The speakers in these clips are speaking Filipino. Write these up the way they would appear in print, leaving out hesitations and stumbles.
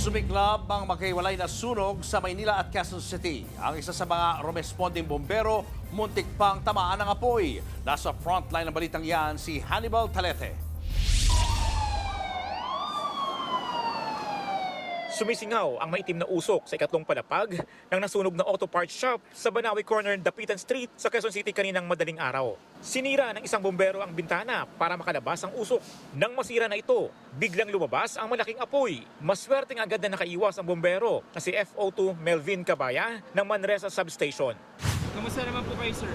Sumiklab ang magkahiwalay na sunog sa Maynila at Quezon City. Ang isa sa mga responding bombero, muntik pang tamaan ng apoy. Nasa frontline ng balitang yan si Hannibal Talete. Sumisingaw ang maitim na usok sa ikatlong palapag ng nasunog na auto parts shop sa Banawe Corner, Dapitan Street sa Quezon City kaninang madaling araw. Sinira ng isang bombero ang bintana para makalabas ang usok. Nang masira na ito, biglang lumabas ang malaking apoy. Maswerteng agad na nakaiwas ang bombero na si FO2 Melvin Cabaya ng Manresa Substation. Kamusta naman po kayo, sir?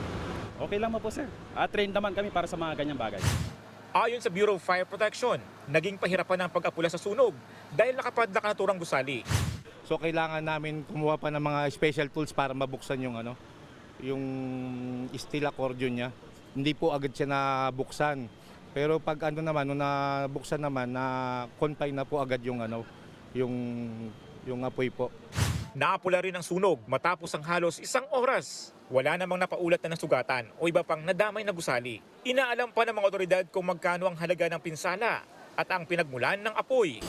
Okay lang po, sir. Trained naman kami para sa mga ganyang bagay. Ayon sa Bureau of Fire Protection, naging pahirapan ang pag-apula sa sunog dahil nakapadlak na naturang gusali. So kailangan namin kumuha pa ng mga special tools para mabuksan yung yung steel accordion niya. Hindi po agad siya nabuksan. Pero pag nung nabuksan naman, na confine na po agad yung yung apoy po. Naapula rin ang sunog matapos ang halos 1 oras. Wala namang napaulat na nasugatan o iba pang nadamay na gusali. Inaalam pa ng mga otoridad kung magkano ang halaga ng pinsala at ang pinagmulan ng apoy.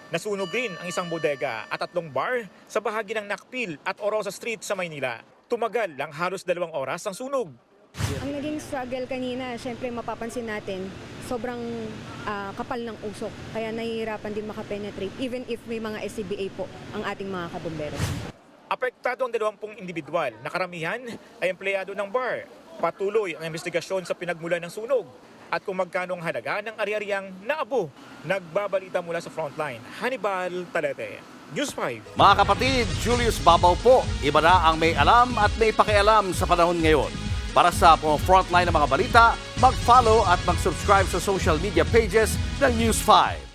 Nasunog rin ang isang bodega at 3 bar sa bahagi ng Nakpil at Orosa Street sa Maynila. Tumagal lang halos 2 oras ang sunog. Ang naging struggle kanina, syempre mapapansin natin, sobrang kapal ng usok. Kaya nahihirapan din makapenetrate even if may mga SCBA po ang ating mga kabombero. Apektado ang 20 individual na karamihan ay empleyado ng bar. Patuloy ang investigasyon sa pinagmulan ng sunog at kung magkano ang halaga ng ari-ariang naabo. Nagbabalita mula sa frontline, Hannibal Talete, News 5. Mga kapatid, Julius Babaw po. Iba na ang may alam at may pakialam sa panahon ngayon. Para sa frontline ng mga balita, mag-follow at mag-subscribe sa social media pages ng News 5.